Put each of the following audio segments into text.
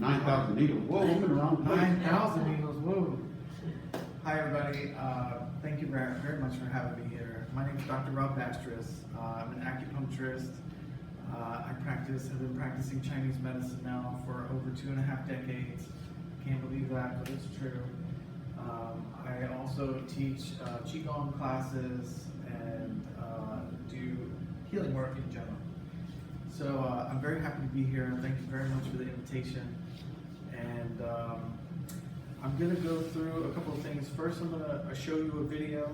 9,000 needles. Whoa, I'm in the wrong place. 9,000 needles, whoa. Hi everybody, thank you very much for having me here. My name is Dr. Robert Bastress. I'm an acupuncturist. Have been practicing Chinese medicine now for over 2.5 decades. Can't believe that, but it's true. I also teach Qigong classes and do healing work in general. So I'm very happy to be here. Thank you very much for the invitation. And I'm going to go through a couple of things. First, I'm going to show you a video,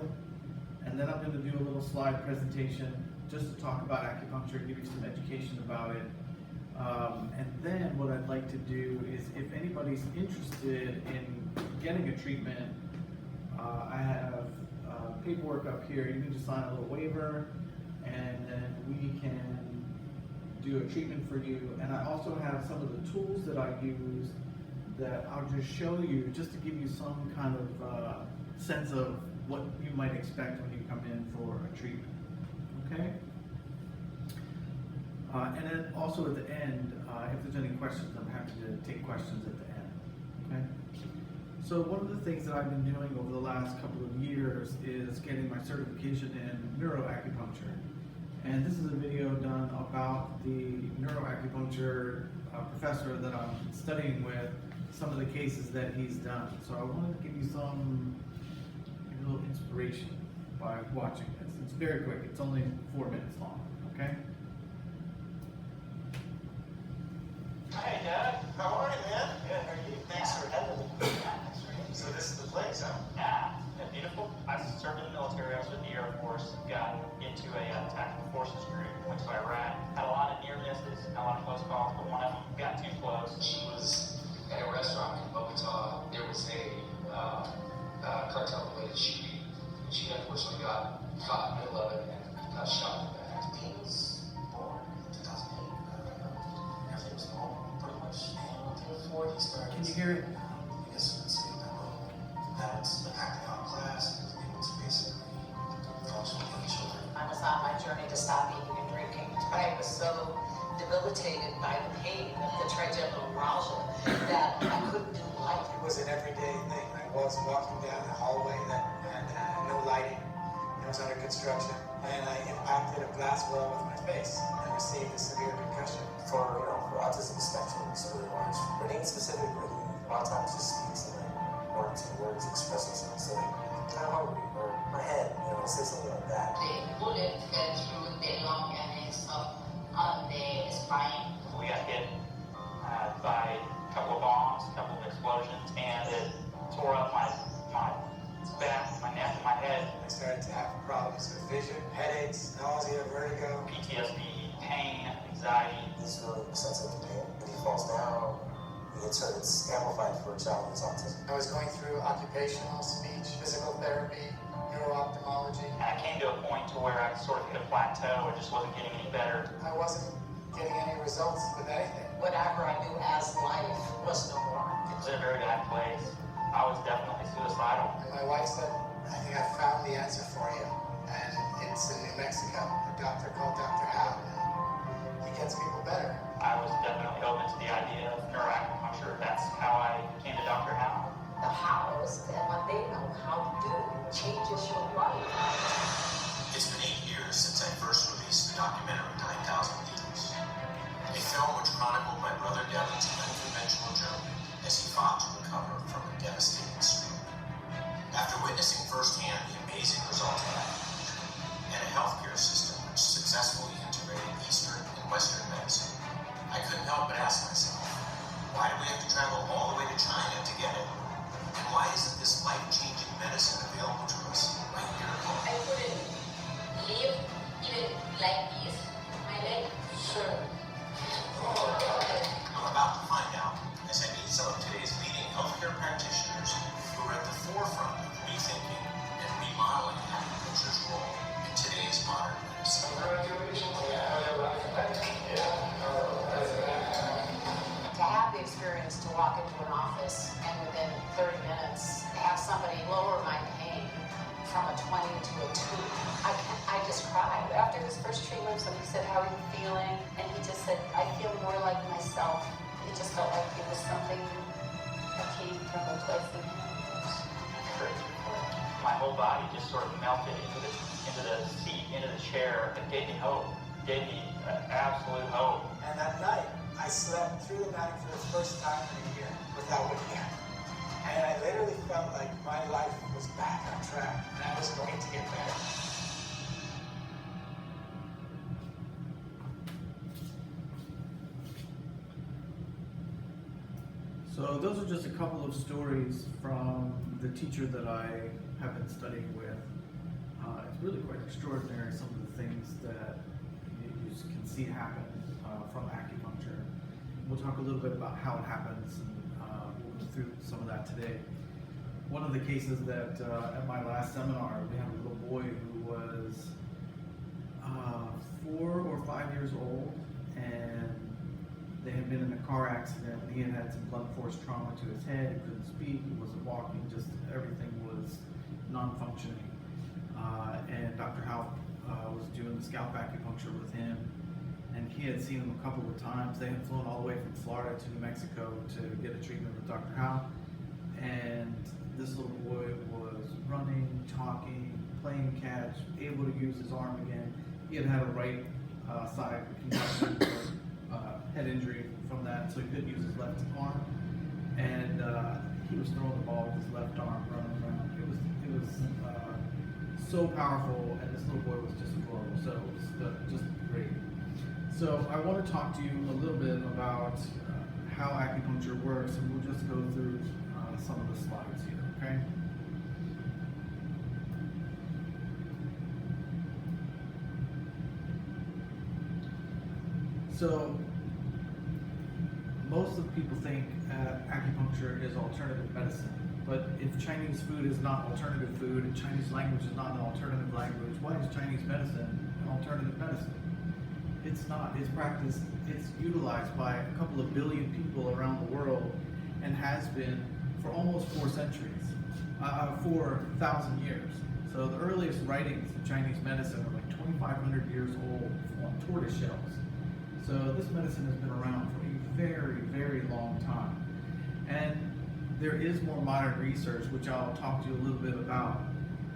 and then I'm going to do a little slide presentation just to talk about acupuncture, give you some education about it. And then what I'd like to do is, if anybody's interested in getting a treatment, I have paperwork up here. You can just sign a little waiver, and then we can do a treatment for you. And I also have some of the tools that I use that I'll just show you, just to give you some kind of sense of what you might expect when you come in for a treatment. Okay? And then also at the end, if there's any questions, I'm happy to take questions at the end. Okay? So one of the things that I've been doing over the last couple of years is getting my certification in neuroacupuncture. And this is a video done about the neuroacupuncture professor that I'm studying with, some of the cases that he's done. So I wanted to give you some a little inspiration by watching this. It's very quick. It's only 4 minutes long. Okay? Hey, Dad. How are you, man? Good. How are you? Thanks for having me. So this is the place, huh? Yeah, beautiful. I served in the military. I was with the Air Force. Got into a tactical forces group. Went to Iraq. Had a lot of near misses, had a lot of close calls, but one of them got too close. She was at a restaurant in Bogota. There was a cartel related shooting. She unfortunately got caught in the middle of it and got shot in the back. He was born in 2008. Everything was normal, pretty much. And before he started, Can you hear it? I guess you would say that's acting out class and able to basically function with young children. I was on my journey to stop eating and drinking. I was so debilitated by the pain of the trigeminal neuralgia that I couldn't do life. It was an everyday thing. I was walking down a hallway that had no lighting. It was under construction. And I impacted a glass wall with my face and received a severe concussion. For autism spectrum, it's really large. But any specific, really, a lot of times just speaks in like 1 or 2 words expressing something. So like, kind of hungry, or my head, say something like that. The bullet fell through the long annex on the spine. We got hit by a couple of bombs, a couple of explosions, and it tore up my back, my neck, and my head. I started to have problems with vision, headaches, nausea, vertigo. PTSD, pain, anxiety. He's really sensitive to pain. When he falls down, he gets hurt. It's amplified for a child with autism. I was going through occupational, speech, physical therapy, neuro-ophthalmology. And I came to a point to where I sort of hit a plateau. It just wasn't getting any better. I wasn't getting any results with anything. Whatever I knew as life was no more. It was in a very bad place. I was definitely suicidal. And my wife said, I think I found the answer for you. And it's in New Mexico. A doctor called Dr. Howe. He gets people better. I was definitely open to the idea of neuroacupuncture. That's how I came to Dr. Howe. The hows and what they know how to do changes your life. It's been 8 years since I first released the documentary 9,000 Needles, a film which chronicled my brother Devin's unconventional journey as he fought to recover from a devastating stroke. After witnessing firsthand the amazing results of acupuncture and a healthcare system which successfully integrated Eastern and Western medicine, I couldn't help but ask myself, why do we have to travel all the way to China to get it? And why isn't this life-changing medicine available to us right here at home? I couldn't live even like this. My leg. Sure. I'm about to find out as I meet some of today's leading healthcare practitioners who are at the forefront of rethinking and remodeling acupuncture's role in today's modern medicine. To have the experience to walk into an office and within 30 minutes have somebody lower my pain from a 20 to a 2, I just cried. After his first treatment, somebody said, "How are you feeling?" And he just said, "I feel more like myself." It just felt like he was just something occasional twice a day. My whole body just sort of melted into the seat, into the chair. It gave me hope. Gave me absolute hope. And that night, I slept through the night for the first time in a year without waking up. And I literally felt like my life was back on track and I was going to get better. So those are just a couple of stories from the teacher that I have been studying with. It's really quite extraordinary, some of the things that you can see happen from acupuncture. We'll talk a little bit about how it happens, and we'll go through some of that today. One of the cases that at my last seminar, we had a little boy who was 4 or 5 years old, and they had been in a car accident. He had had some blunt force trauma to his head. He couldn't speak, he wasn't walking, just everything was non-functioning. And Dr. Howe was doing the scalp acupuncture with him, and he had seen him a couple of times. They had flown all the way from Florida to New Mexico to get a treatment with Dr. Howe, and this little boy was running, talking, playing catch, able to use his arm again. He had had a right side concussion, head injury from that, so he couldn't use his left arm, and he was throwing the ball with his left arm, running around. It was so powerful, and this little boy was just adorable. So it was just great. So I want to talk to you a little bit about how acupuncture works, and we'll just go through some of the slides here. Okay. So most of the people think acupuncture is alternative medicine, but if Chinese food is not alternative food and Chinese language is not an alternative language, why is Chinese medicine an alternative medicine? It's not. It's practiced, it's utilized by a couple of billion people around the world and has been for almost 4 centuries, 4,000 years. So the earliest writings of Chinese medicine are like 2,500 years old on tortoise shells. So this medicine has been around for a very, very long time. And there is more modern research, which I'll talk to you a little bit about.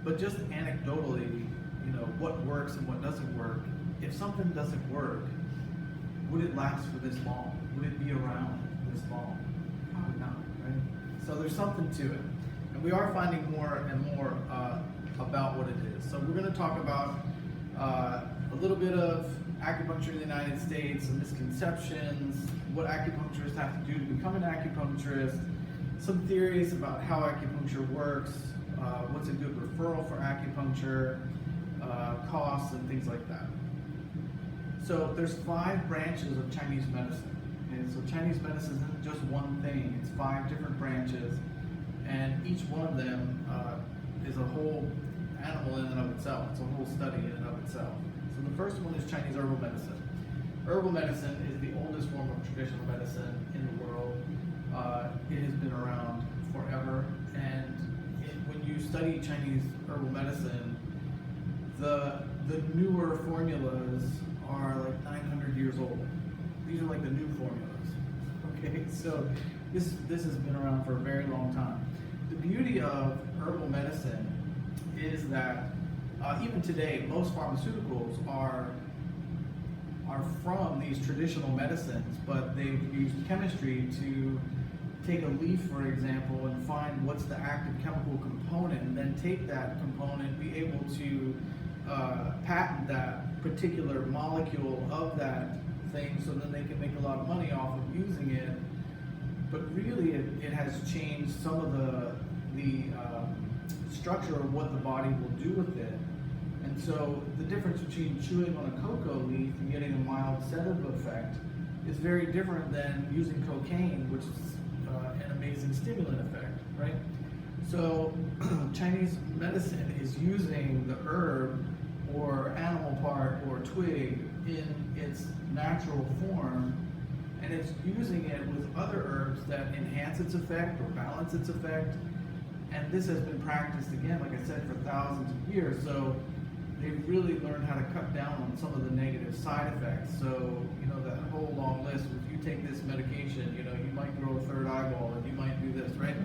But just anecdotally, what works and what doesn't work. If something doesn't work, would it last for this long? Would it be around this long? Probably not, right? So there's something to it. And we are finding more and more about what it is. So we're going to talk about a little bit of acupuncture in the United States, some misconceptions, what acupuncturists have to do to become an acupuncturist, some theories about how acupuncture works, what's a good referral for acupuncture, costs, and things like that. So there's 5 branches of Chinese medicine. And so Chinese medicine isn't just one thing, it's 5 different branches, and each one of them is a whole animal in and of itself. It's a whole study in and of itself. So the first one is Chinese herbal medicine. Herbal medicine is the oldest form of traditional medicine in the world. It has been around forever, and when you study Chinese herbal medicine, the newer formulas are like 900 years old. These are like the new formulas. Okay, so this has been around for a very long time. The beauty of herbal medicine is that even today, most pharmaceuticals are from these traditional medicines, but they've used chemistry to take a leaf, for example, and find what's the active chemical component, and then take that component, be able to patent that particular molecule of that thing, so then they can make a lot of money off of using it. But really, it has changed some of the structure of what the body will do with it. And so the difference between chewing on a cocoa leaf and getting a mild sedative effect is very different than using cocaine, which is an amazing stimulant effect, right? So Chinese medicine is using the herb or animal part or twig in its natural form, and it's using it with other herbs that enhance its effect or balance its effect. And this has been practiced, again, like I said, for thousands of years. So they've really learned how to cut down on some of the negative side effects. So, that whole long list, if you take this medication, you might grow a third eyeball and you might do this, right?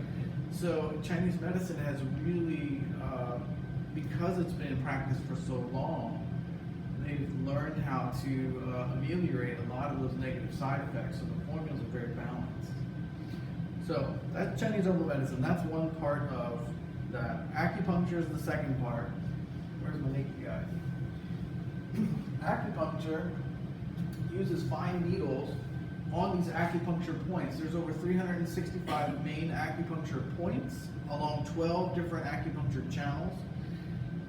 So Chinese medicine has really, because it's been in practice for so long, they've learned how to ameliorate a lot of those negative side effects, so the formulas are very balanced. So that's Chinese herbal medicine. That's one part of that. Acupuncture is the second part. Where's my naked guy? Acupuncture uses fine needles on these acupuncture points. There's over 365 main acupuncture points along 12 different acupuncture channels.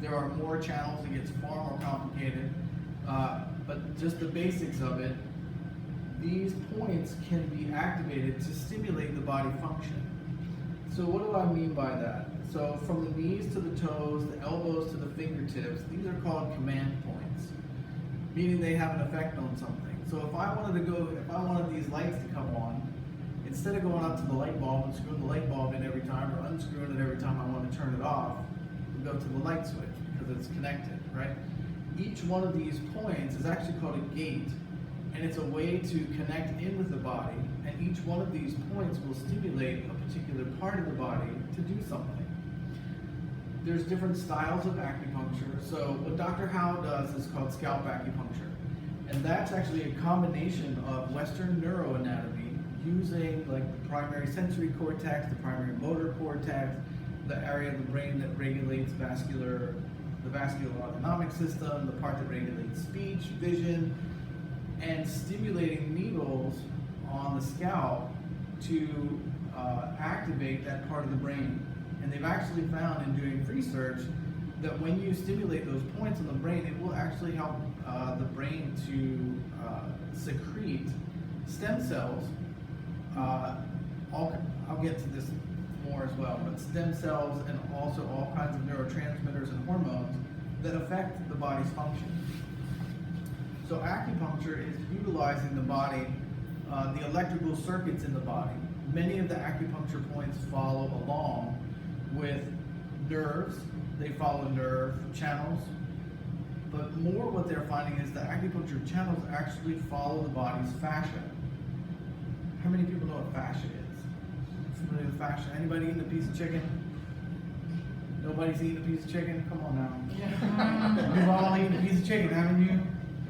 There are more channels, it gets far more complicated, but just the basics of it, these points can be activated to stimulate the body function. So what do I mean by that? So from the knees to the toes, the elbows to the fingertips, these are called command points, meaning they have an effect on something. So if I wanted these lights to come on, instead of going out to the light bulb and screwing the light bulb in every time or unscrewing it every time I want to turn it off, we go to the light switch because it's connected, right? Each one of these points is actually called a gate, and it's a way to connect in with the body, and each one of these points will stimulate a particular part of the body to do something. There's different styles of acupuncture. So what Dr. Howe does is called scalp acupuncture. And that's actually a combination of Western neuroanatomy using like the primary sensory cortex, the primary motor cortex, the area of the brain that regulates the vascular autonomic system, the part that regulates speech, vision, and stimulating needles on the scalp to activate that part of the brain. And they've actually found in doing research that when you stimulate those points in the brain, it will actually help the brain to secrete stem cells. I'll get to this more as well, but stem cells and also all kinds of neurotransmitters and hormones that affect the body's function. So acupuncture is utilizing the body, the electrical circuits in the body. Many of the acupuncture points follow along with nerves. They follow nerve channels, but more what they're finding is the acupuncture channels actually follow the body's fascia. How many people know what fascia is? Familiar with fascia? Anybody eating a piece of chicken? Nobody's eating a piece of chicken? Come on now. You've all eaten a piece of chicken, haven't you?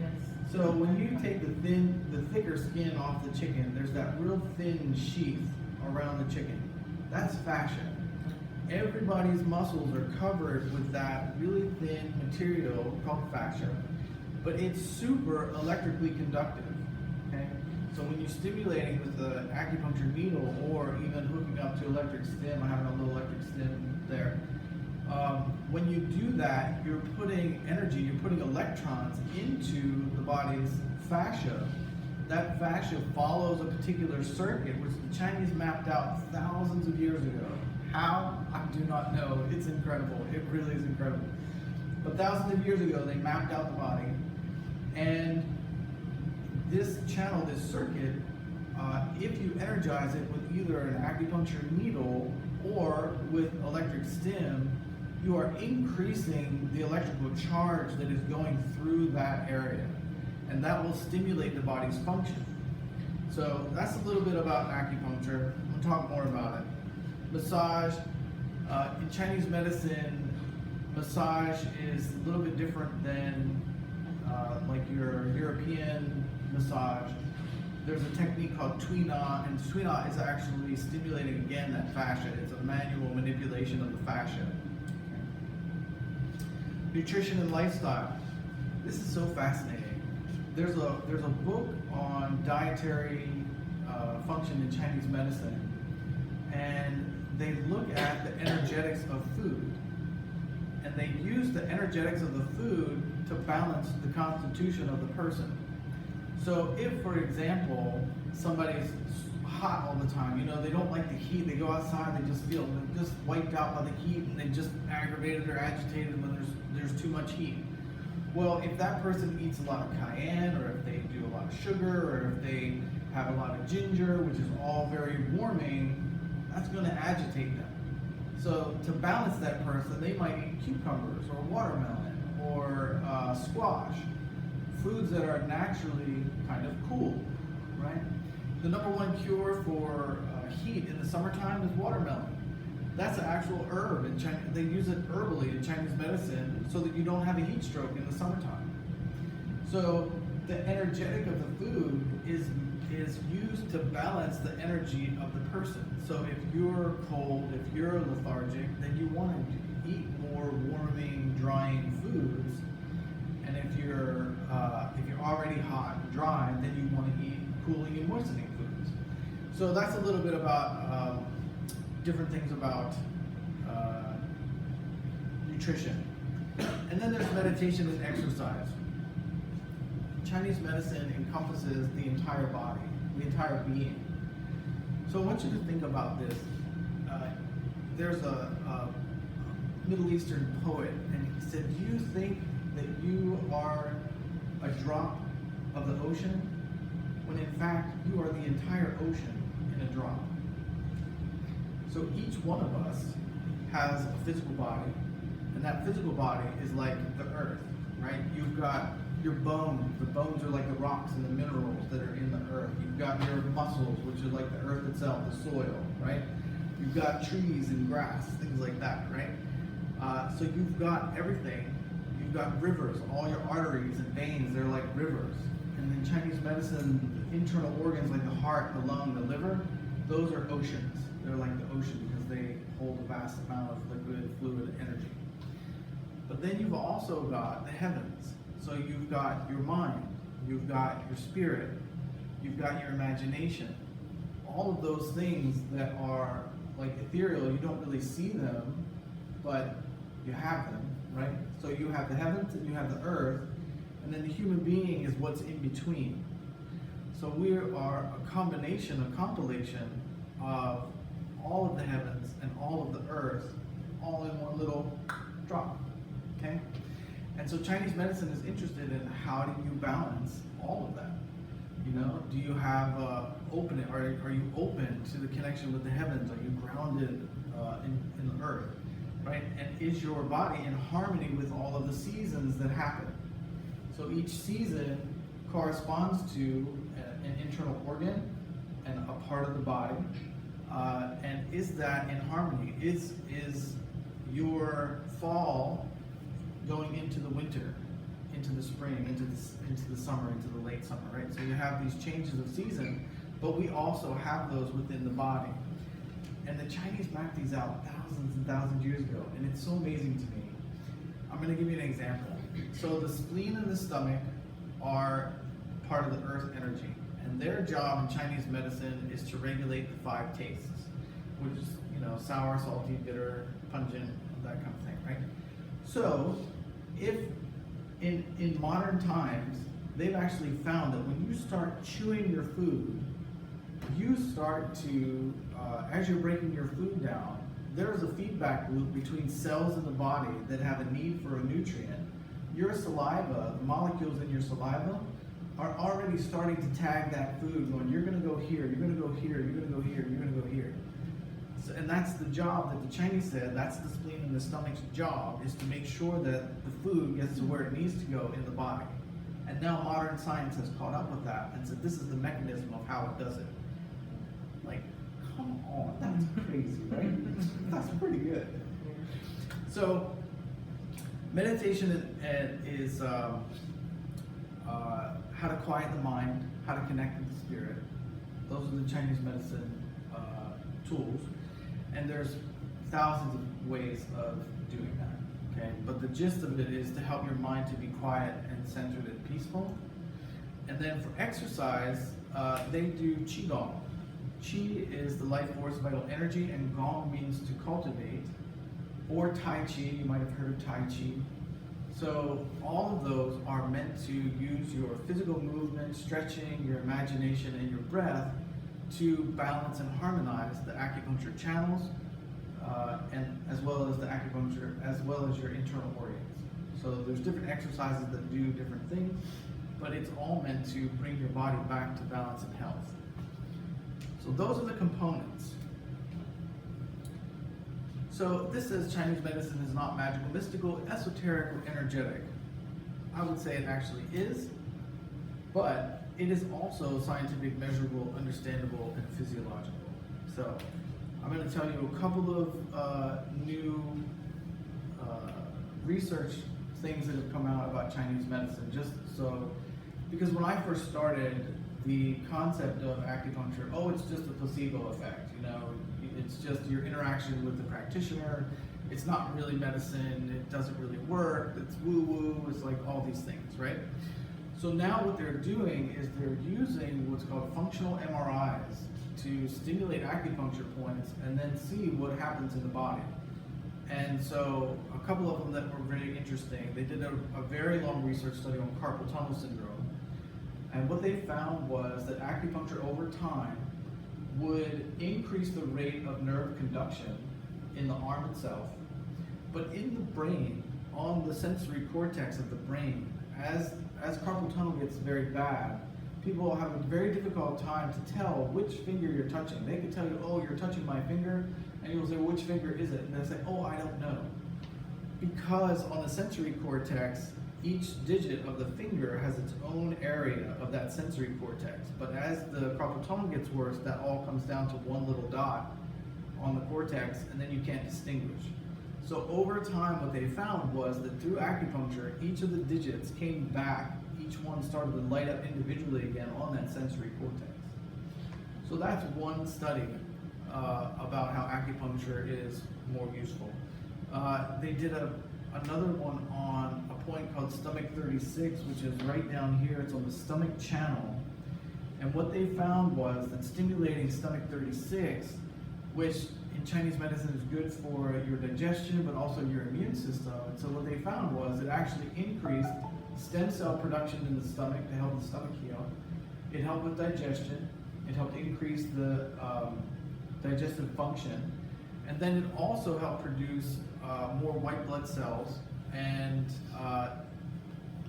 Yes. So when you take the thicker skin off the chicken, there's that real thin sheath around the chicken. That's fascia. Everybody's muscles are covered with that really thin material called fascia, but it's super electrically conductive, okay? So when you're stimulating with the acupuncture needle or even hooking up to electric stim, I have a little electric stim there, when you do that, you're putting energy, you're putting electrons into the body's fascia. That fascia follows a particular circuit, which the Chinese mapped out thousands of years ago. How? I do not know. It's incredible. It really is incredible. But thousands of years ago, they mapped out the body, and this channel, this circuit, if you energize it with either an acupuncture needle or with electric stim, you are increasing the electrical charge that is going through that area, and that will stimulate the body's function. So that's a little bit about acupuncture. We'll talk more about it. Massage, in Chinese medicine, massage is a little bit different than like your European massage. There's a technique called Tui Na, and Tui Na is actually stimulating again that fascia. It's a manual manipulation of the fascia. Nutrition and lifestyle. This is so fascinating. There's a book on dietary function in Chinese medicine, and they look at the energetics of food, and they use the energetics of the food to balance the constitution of the person. So if, for example, somebody's hot all the time, they don't like the heat, they go outside, they just feel just wiped out by the heat, and they just aggravated or agitated when there's too much heat. Well, if that person eats a lot of cayenne, or if they do a lot of sugar, or if they have a lot of ginger, which is all very warming, that's going to agitate them. So to balance that person, they might eat cucumbers or watermelon or squash, foods that are naturally kind of cool, right? the number one cure for heat in the summertime is watermelon. That's an actual herb in China. They use it herbally in Chinese medicine so that you don't have a heat stroke in the summertime. So the energetic of the food is used to balance the energy of the person. So if you're cold, if you're lethargic, then you want to eat more warming, drying foods. And if you're already hot and dry, then you want to eat cooling and moistening foods. So that's a little bit about different things about nutrition. And then there's meditation and exercise. Chinese medicine encompasses the entire body, the entire being. So I want you to think about this. There's a Middle Eastern poet, and he said, "Do you think that you are a drop of the ocean, when in fact you are the entire ocean in a drop?" So each one of us has a physical body, and that physical body is like the earth, right? You've got your bones. The bones are like the rocks and the minerals that are in the earth. You've got your muscles, which are like the earth itself, the soil, right? You've got trees and grass, things like that, right? So you've got everything. You've got rivers, all your arteries and veins, they're like rivers. And in Chinese medicine, the internal organs like the heart, the lung, the liver, those are oceans. They're like the ocean because they hold a vast amount of liquid, fluid, energy. But then you've also got the heavens. So you've got your mind, you've got your spirit, you've got your imagination. All of those things that are like ethereal, you don't really see them, but you have them, right? So you have the heavens and you have the earth, and then the human being is what's in between. So we are a combination, a compilation of all of the heavens and all of the earth, all in one little drop, okay? And so Chinese medicine is interested in how do you balance all of that? You know, do you have are you open to the connection with the heavens? Are you grounded in the earth, right? And is your body in harmony with all of the seasons that happen? So each season corresponds to an internal organ and a part of the body, and is that in harmony? Is your fall going into the winter, into the spring, into the summer, into the late summer, right? So you have these changes of season, but we also have those within the body. And the Chinese mapped these out thousands and thousands of years ago, and it's so amazing to me. I'm going to give you an example. So the spleen and the stomach are part of the earth energy, and their job in Chinese medicine is to regulate the 5 tastes, which is, you know, sour, salty, bitter, pungent, that kind of thing, right? So if in modern times, they've actually found that when you start chewing your food, you start to, as you're breaking your food down, there's a feedback loop between cells in the body that have a need for a nutrient. Your saliva, the molecules in your saliva, are already starting to tag that food, going, you're going to go here, you're going to go here, you're going to go here, you're going to go here. So, and that's the job that the Chinese said, that's the spleen and the stomach's job, is to make sure that the food gets to where it needs to go in the body. And now modern science has caught up with that and said, this is the mechanism of how it does it. Like, come on, that's crazy, right? That's pretty good. So, meditation is how to quiet the mind, how to connect with the spirit. Those are the Chinese medicine tools. And there's thousands of ways of doing that, okay? But the gist of it is to help your mind to be quiet and centered and peaceful. And then for exercise, they do Qigong. Qi is the life force, vital energy, and Gong means to cultivate. Or Tai Chi, you might have heard of Tai Chi. So all of those are meant to use your physical movement, stretching, your imagination, and your breath to balance and harmonize the acupuncture channels, and as well as the acupuncture, as well as your internal organs. So there's different exercises that do different things, but it's all meant to bring your body back to balance and health. So those are the components. So this says Chinese medicine is not magical, mystical, esoteric, or energetic. I would say it actually is, but it is also scientific, measurable, understandable, and physiological. So I'm going to tell you a couple of new research things that have come out about Chinese medicine, just so, because when I first started, the concept of acupuncture, oh, it's just a placebo effect, you know, it's just your interaction with the practitioner, it's not really medicine, it doesn't really work, it's woo-woo, it's like all these things, right? So now what they're doing is they're using what's called functional MRIs to stimulate acupuncture points and then see what happens in the body. And so a couple of them that were very interesting, they did a very long research study on carpal tunnel syndrome. And what they found was that acupuncture over time would increase the rate of nerve conduction in the arm itself, but in the brain, on the sensory cortex of the brain, as carpal tunnel gets very bad, people have a very difficult time to tell which finger you're touching. They could tell you, oh, you're touching my finger, and you'll say, which finger is it? And they'll say, oh, I don't know. Because on the sensory cortex, each digit of the finger has its own area of that sensory cortex. But as the carpal tunnel gets worse, that all comes down to one little dot on the cortex, and then you can't distinguish. So over time, what they found was that through acupuncture, each of the digits came back, each one started to light up individually again on that sensory cortex. So that's one study about how acupuncture is more useful. They did another one on a point called stomach 36, which is right down here. It's on the stomach channel. And what they found was that stimulating stomach 36, which in Chinese medicine is good for your digestion, but also your immune system. And so what they found was it actually increased stem cell production in the stomach to help the stomach heal. It helped with digestion. It helped increase the digestive function. And then it also helped produce more white blood cells and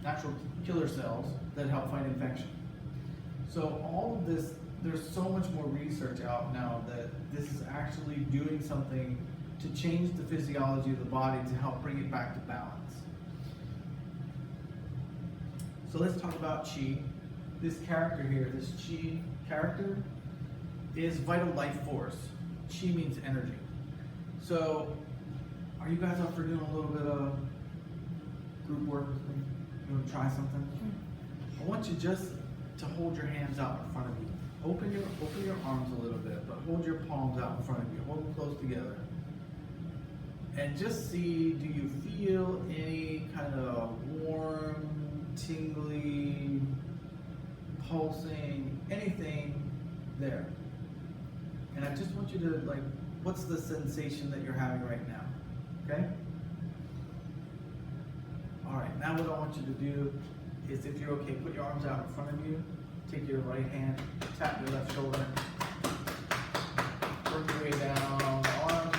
natural killer cells that help fight infection. So all of this, there's so much more research out now that this is actually doing something to change the physiology of the body to help bring it back to balance. So let's talk about Qi. This character here, this Qi character, is vital life force. Qi means energy. So, are you guys up for doing a little bit of group work with me? You want to try something? I want you just to hold your hands out in front of you. Open your arms a little bit, but hold your palms out in front of you. Hold them close together. And just see, do you feel any kind of warm, tingly, pulsing, anything there? And I just want you to, like, what's the sensation that you're having right now? Okay? All right, now what I want you to do is, if you're okay, put your arms out in front of you. Take your right hand, tap your left shoulder, work your way down the arm.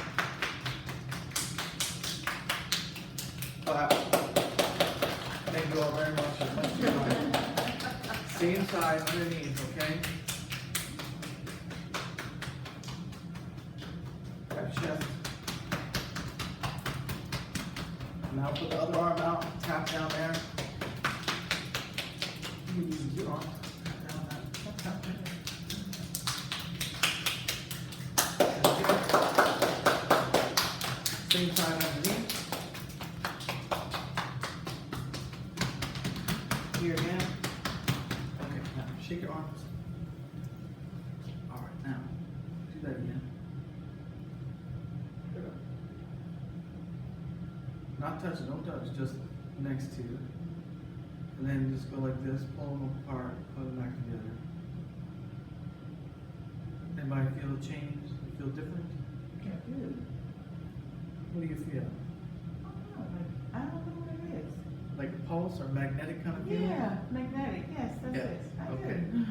Clap. Thank you all very much. Much too much. Same side underneath, okay? Tap your chest. Now put the other arm out, tap down there. You can use your arm. Same side underneath. Here again. Okay, now shake your arms. All right, now do that again. Good. Not touch it, don't touch, just next to it. And then just go like this, pull them apart, put them back together. Anybody feel a change? Feel different? Yeah, good. What do you feel? I don't know what it is. Like a pulse or magnetic kind of feeling? Yeah, magnetic. Yes, that's Yeah, it. I okay. do.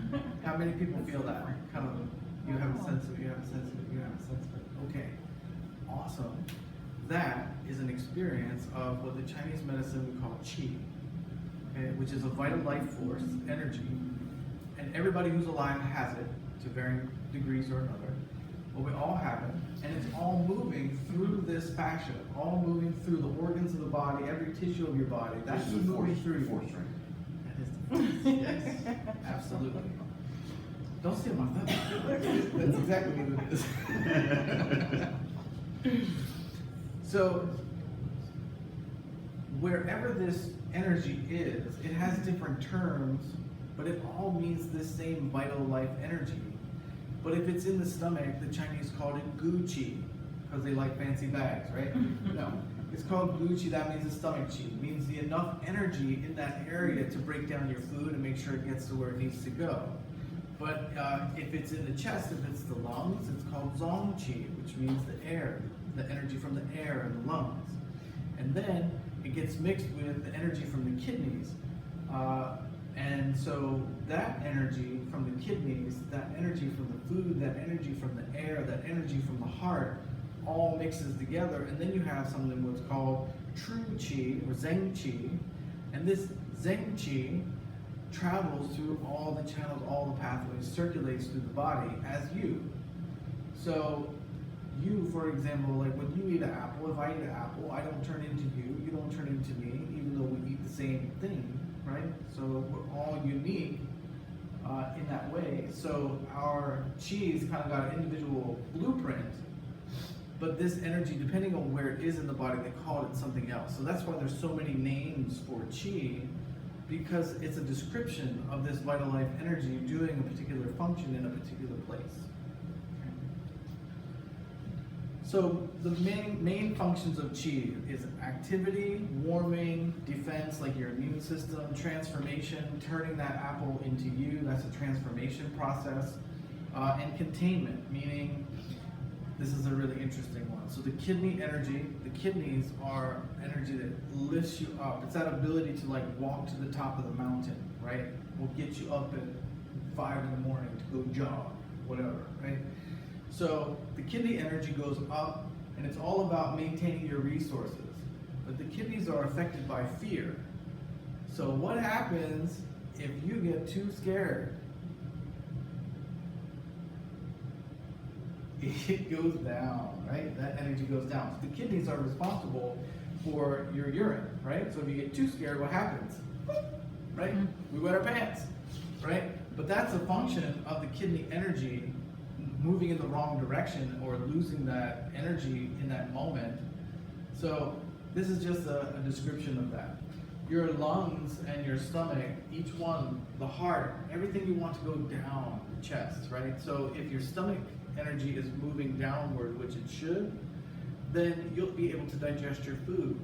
How many people feel that? Kind of, you have a sense of it, you have a sense of it, you have a sense of it. Okay, awesome. That is an experience of what the Chinese medicine we call Qi, okay, which is a vital life force, energy, and everybody who's alive has it to varying degrees or another. But we all have it, and it's all moving through this fascia, all moving through the organs of the body, every tissue of your body. That's This is the moving force, through. force, right? That is the Yes, absolutely. Don't steal my thunder. That's exactly what it is. So, wherever this energy is, it has different terms, but it all means the same vital life energy. But if it's in the stomach, the Chinese called it gu qi, because they like fancy bags, right? No, it's called gu qi. That means the stomach qi. It means the enough energy in that area to break down your food and make sure it gets to where it needs to go. But if it's in the chest, if it's the lungs, it's called zong qi, which means the air, the energy from the air in the lungs. And then it gets mixed with the energy from the kidneys. And so that energy from the kidneys, that energy from the food, that energy from the air, that energy from the heart, all mixes together. And then you have something what's called true qi or zeng qi. And this zeng qi travels through all the channels, all the pathways, circulates through the body as you. So you, for example, like when you eat an apple, if I eat an apple, I don't turn into you, you don't turn into me, even though we eat the same thing, right? So we're all unique in that way. So our chi's kind of got an individual blueprint, but this energy, depending on where it is in the body, they call it something else. So that's why there's so many names for chi, because it's a description of this vital life energy doing a particular function in a particular place. So the main functions of qi is activity, warming, defense, like your immune system, transformation, turning that apple into you, that's a transformation process, and containment, meaning, this is a really interesting one. So the kidney energy, the kidneys are energy that lifts you up. It's that ability to like walk to the top of the mountain, right? Will get you up at 5 in the morning to go jog, whatever, right? So the kidney energy goes up, and it's all about maintaining your resources. But the kidneys are affected by fear. So what happens if you get too scared? It goes down, right? That energy goes down. So the kidneys are responsible for your urine, right? So if you get too scared, what happens? Right? We wet our pants, right? But that's a function of the kidney energy moving in the wrong direction or losing that energy in that moment. So this is just a description of that. Your lungs and your stomach, each one, the heart, everything you want to go down the chest, right? So if your stomach energy is moving downward, which it should, then you'll be able to digest your food.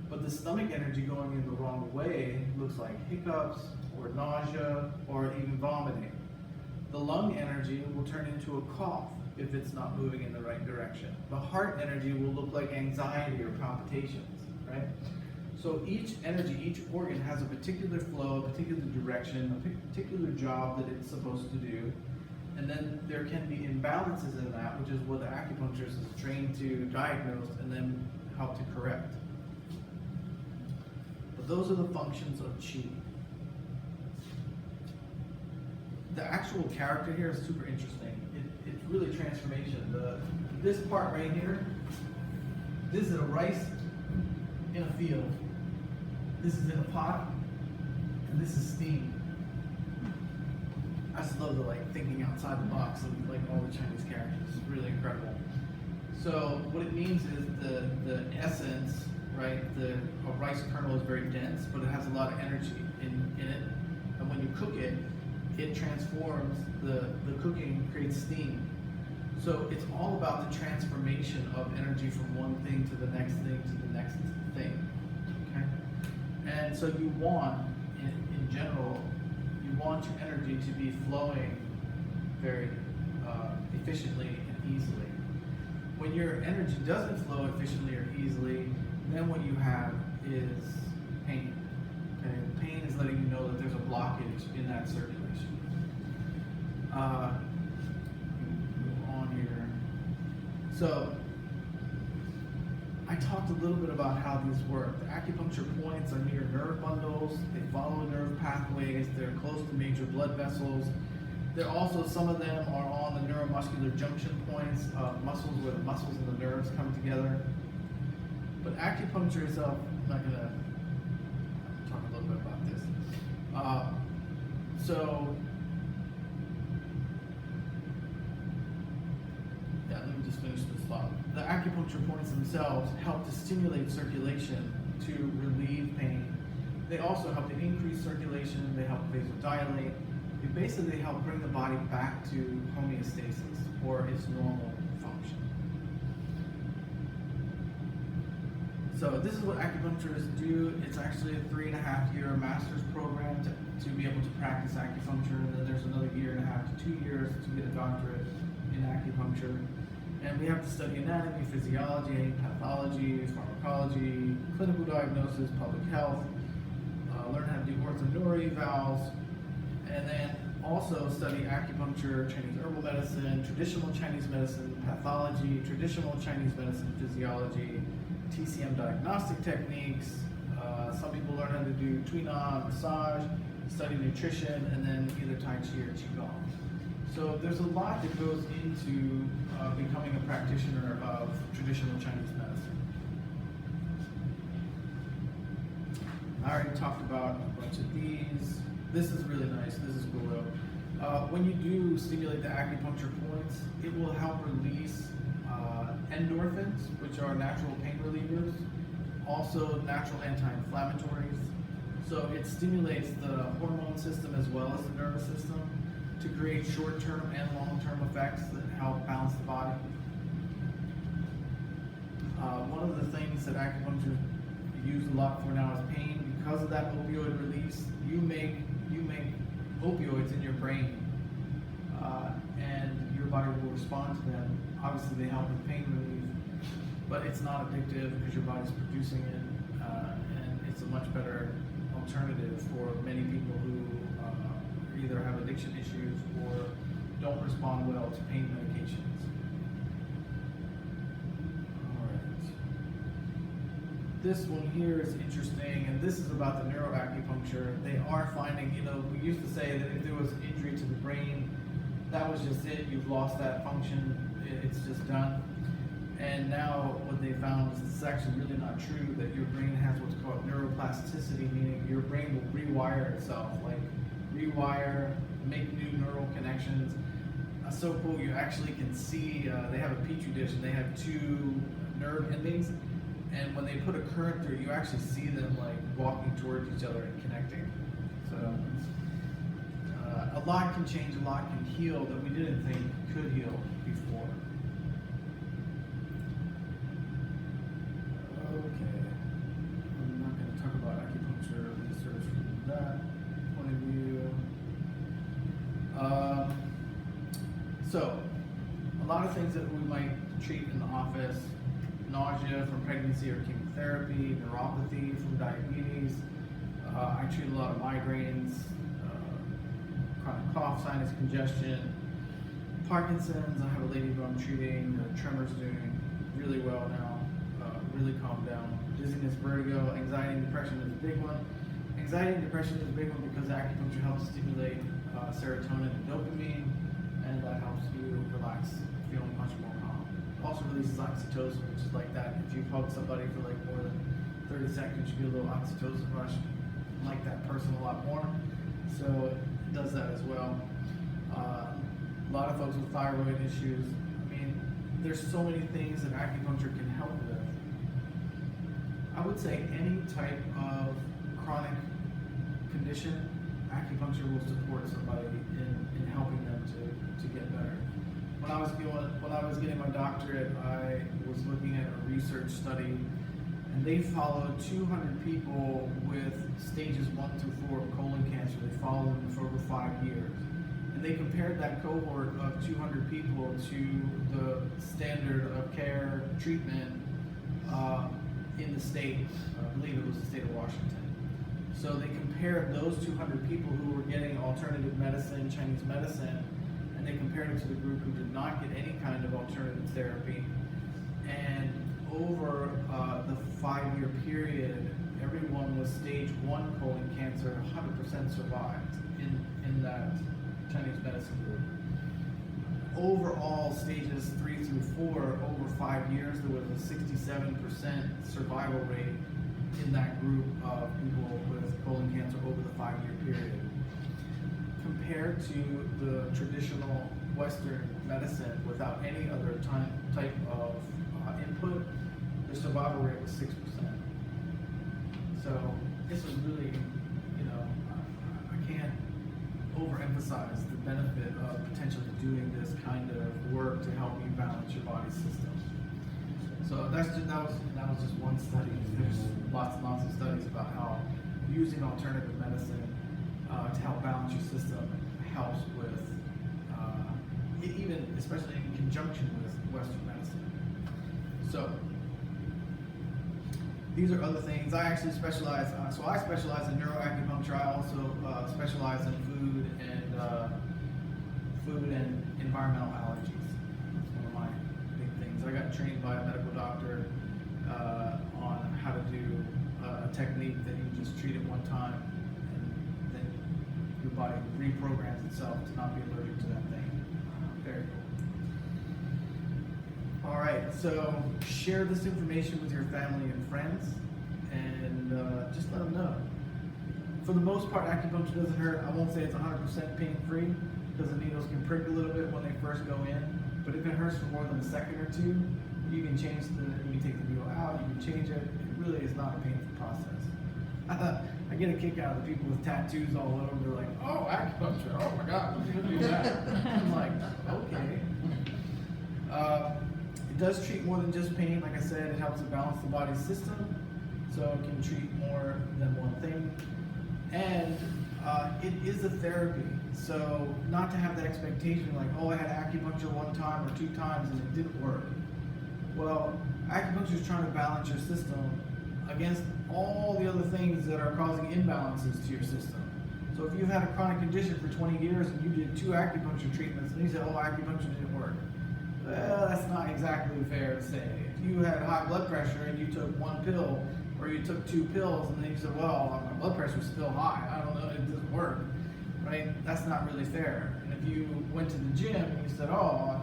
But the stomach energy going in the wrong way looks like hiccups or nausea or even vomiting. The lung energy will turn into a cough if it's not moving in the right direction. The heart energy will look like anxiety or palpitations, right? So each energy, each organ has a particular flow, a particular direction, a particular job that it's supposed to do. And then there can be imbalances in that, which is what the acupuncturist is trained to diagnose and then help to correct. But those are the functions of qi. The actual character here is super interesting. It's really transformation. This part right here, this is a rice in a field. This is in a pot, and this is steam. I just love the thinking outside the box of all the Chinese characters. It's really incredible. So what it means is the essence, right? A rice kernel is very dense, but it has a lot of energy in it. And when you cook it, it transforms the cooking, creates steam. So it's all about the transformation of energy from one thing to the next thing to the next thing. Okay? And so you want, in general, you want your energy to be flowing very efficiently and easily. When your energy doesn't flow efficiently or easily, then what you have is pain. Okay? Pain is letting you know that there's a blockage in that circulation. Move on here. So I talked a little bit about how these work. The acupuncture points are near nerve bundles. They follow nerve pathways. They're close to major blood vessels. They're also, some of them are on the neuromuscular junction points of muscles where the muscles and the nerves come together. But acupuncture itself, I'm not going to talk a little bit about this. So, yeah, let me just finish this thought. The acupuncture points themselves help to stimulate circulation to relieve pain. They also help to increase circulation, they help vasodilate. They basically help bring the body back to homeostasis, or its normal function. So this is what acupuncturists do. It's actually a 3.5-year master's program to be able to practice acupuncture, and then there's another 1.5 to 2 years to get a doctorate in acupuncture. And we have to study anatomy, physiology, pathology, pharmacology, clinical diagnosis, public health, learn how to do orthoneuro evals, and then also study acupuncture, Chinese herbal medicine, traditional Chinese medicine, pathology, traditional Chinese medicine, physiology, TCM diagnostic techniques. Some people learn how to do Tuina, massage, study nutrition, and then either Tai Chi or Qigong. So there's a lot that goes into becoming a practitioner of traditional Chinese medicine. I already talked about a bunch of these. This is really nice. This is cool though. When you do stimulate the acupuncture points, it will help release endorphins, which are natural pain relievers, also natural anti-inflammatories. So it stimulates the hormone system as well as the nervous system to create short-term and long-term effects that help balance the body. One of the things that acupuncture used a lot for now is pain. Because of that opioid release, you make opioids in your brain, and your body will respond to them. Obviously, they help with pain relief, but it's not addictive because your body's producing it, and it's a much better alternative for many people who either have addiction issues or don't respond well to pain medications. Alright. This one here is interesting, and this is about the neuroacupuncture. They are finding, we used to say that if there was injury to the brain, that was just it, you've lost that function, it's just done. And now what they found is it's actually really not true, that your brain has what's called neuroplasticity, meaning your brain will rewire itself, like rewire, make new neural connections. So cool, you actually can see, they have a petri dish and they have 2 nerve endings, and when they put a current through, you actually see them like walking towards each other and connecting. So a lot can change, a lot can heal that we didn't think could heal before. Okay, I'm not going to talk about acupuncture research from that point of view. So, a lot of things that we might treat in the office: nausea from pregnancy or chemotherapy, neuropathy from diabetes. I treat a lot of migraines, chronic cough, sinus congestion, Parkinson's. I have a lady who I'm treating. Her tremor's doing really well now. Really calmed down. Dizziness, vertigo, anxiety and depression is a big one. Anxiety and depression is a big one because acupuncture helps stimulate serotonin and dopamine, and that helps you relax, feeling much more calm. It also releases oxytocin, which is like that. If you hug somebody for like more than 30 seconds, you get a little oxytocin rush. You like that person a lot more. So it does that as well. A lot of folks with thyroid issues. I mean, there's so many things that acupuncture can help with. I would say any type of chronic condition, acupuncture will support somebody in helping them to get better. When I was getting my doctorate, I was looking at a research study, and they followed 200 people with stages 1 through 4 of colon cancer. They followed them for over 5 years. And they compared that cohort of 200 people to the standard of care treatment in the state. I believe it was the state of Washington. So they compared those 200 people who were getting alternative medicine, Chinese medicine, and they compared it to the group who did not get any kind of alternative therapy. And over the 5-year period, everyone with stage 1 colon cancer 100% survived in that Chinese medicine group. Overall, stages 3 through 4, over 5 years, there was a 67% survival rate in that group of people with colon cancer over the 5-year period. compared to the traditional Western medicine without any other type of input, the survival rate was 6%. So this is really, I can't overemphasize the benefit of potentially doing this kind of work to help you balance your body system. So that was just one study. There's lots and lots of studies about how using alternative medicine to help balance your system helps with, even especially in conjunction with Western medicine. So these are other things. I actually specialize. So I specialize in neuroacupuncture. I also specialize in food and environmental allergies. That's one of my big things. I got trained by a medical doctor on how to do a technique that you just treat it one time, and then your body reprograms itself to not be allergic to that thing. Very cool. All right, so share this information with your family and friends, and just let them know. For the most part, acupuncture doesn't hurt. I won't say it's 100% pain-free, because the needles can prick a little bit when they first go in. But if it hurts for more than a second or two, you can take the needle out, you can change it. It really is not a painful process. I get a kick out of the people with tattoos all over. They're like, oh, acupuncture, oh my God, I'm gonna do that. I'm like, okay. It does treat more than just pain. Like I said, it helps to balance the body's system, so it can treat more than one thing. And it is a therapy, so not to have that expectation like, oh, I had acupuncture one time or 2 times and it didn't work. Well, acupuncture is trying to balance your system against all the other things that are causing imbalances to your system. So if you've had a chronic condition for 20 years and you did 2 acupuncture treatments and you said, oh, acupuncture didn't work, well, that's not exactly fair to say. If you had high blood pressure and you took 1 pill, or you took 2 pills and then you said, well, my blood pressure is still high, I don't know, it doesn't work, right? That's not really fair. And if you went to the gym and you said, oh,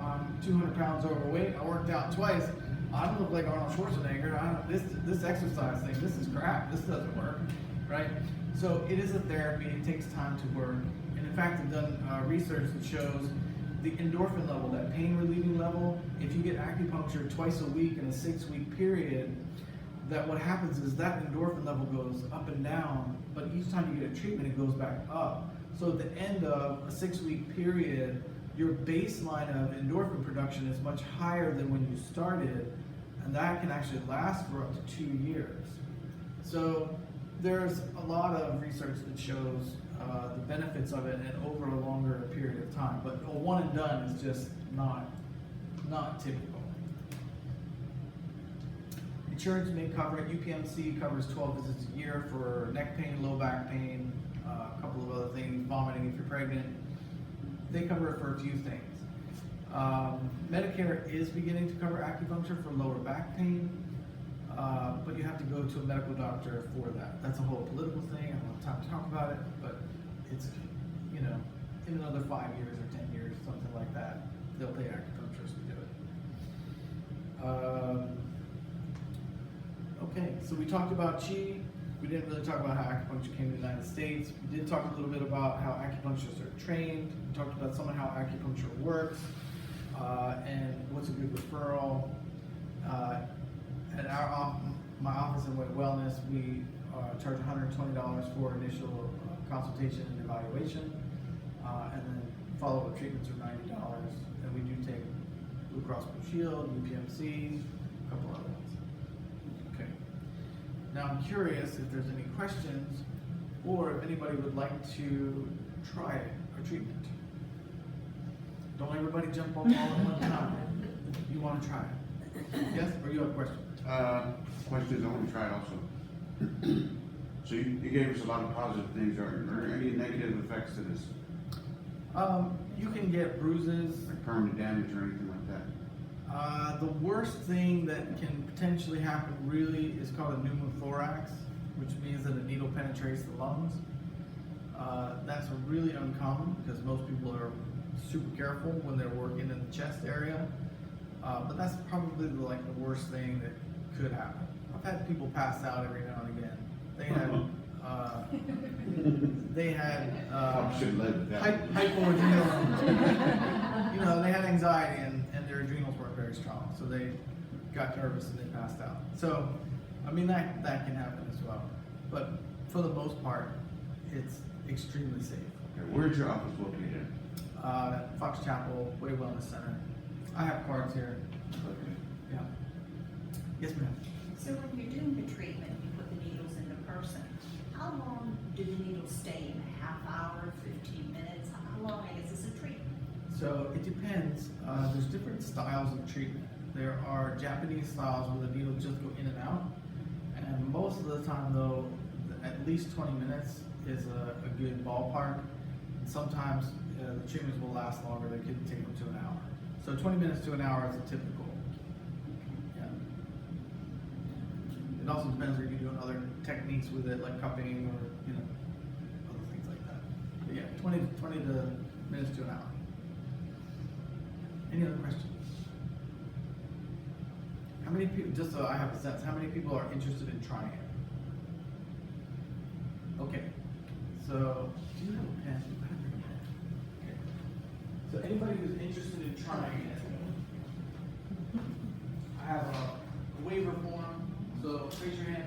I'm 200 pounds overweight, I worked out twice, I don't look like Arnold Schwarzenegger, this exercise thing, this is crap, this doesn't work, right? So it is a therapy, it takes time to work. And in fact, they've done research that shows the endorphin level, that pain relieving level, if you get acupuncture twice a week in a 6-week period, that what happens is that endorphin level goes up and down, but each time you get a treatment, it goes back up. So at the end of a 6-week period, your baseline of endorphin production is much higher than when you started, and that can actually last for up to 2 years. So there's a lot of research that shows the benefits of it and over a longer period of time, but a one and done is just not typical. Insurance may cover it. UPMC covers 12 visits a year for neck pain, low back pain, a couple of other things, vomiting if you're pregnant. They cover it for a few things. Medicare is beginning to cover acupuncture for lower back pain, but you have to go to a medical doctor for that. That's a whole political thing. I don't have time to talk about it, but it's, in another 5 years or 10 years, something like that, they'll pay acupuncturists to do it. Okay, so we talked about Qi. We didn't really talk about how acupuncture came to the United States. We did talk a little bit about how acupuncturists are trained. We talked about some of how acupuncture works and what's a good referral. At my office in Wet Wellness, we charge $120 for initial consultation and evaluation, and then follow-up treatments are $90. And we do take Blue Cross Blue Shield, UPMC, a couple other ones. Okay. Now I'm curious if there's any questions or if anybody would like to try a treatment. Don't everybody jump on all at one time. You want to try it. Yes, or you have a question? Questions, I want to try it also. So you gave us a lot of positive things. Are there any negative effects to this? You can get bruises. Like permanent damage or anything like that? The worst thing that can potentially happen really is called a pneumothorax, which means that a needle penetrates the lungs. That's really uncommon because most people are super careful when they're working in the chest area. But that's probably the worst thing that could happen. I've had people pass out every now and again. They had they had Probably should have led with that. hypoadrenal. You know, they had anxiety and their adrenals weren't very strong, so they got nervous and they passed out. So, I mean that can happen as well, but for the most part, it's extremely safe. Okay, where's your office located? Fox Chapel Way Wellness Center. I have cards here. Okay. Yeah. Yes, ma'am. So when you're doing the treatment, you put the needles in the person. How long do the needles stay in? A half hour, 15 minutes? How long is this a treatment? So it depends. There's different styles of treatment. There are Japanese styles where the needles just go in and out. And most of the time though, at least 20 minutes is a good ballpark. And sometimes the treatments will last longer. They could take them to an hour. So 20 minutes to an hour is a typical. Yeah. It also depends if you're doing other techniques with it, like cupping or, you know, other things like that. But yeah, 20 minutes to an hour. Any other questions? How many people, just so I have a sense, how many people are interested in trying it? Okay, so, do you have a pen? I don't have a pen. Okay. So anybody who's interested in trying it, I have a waiver form, so raise your hand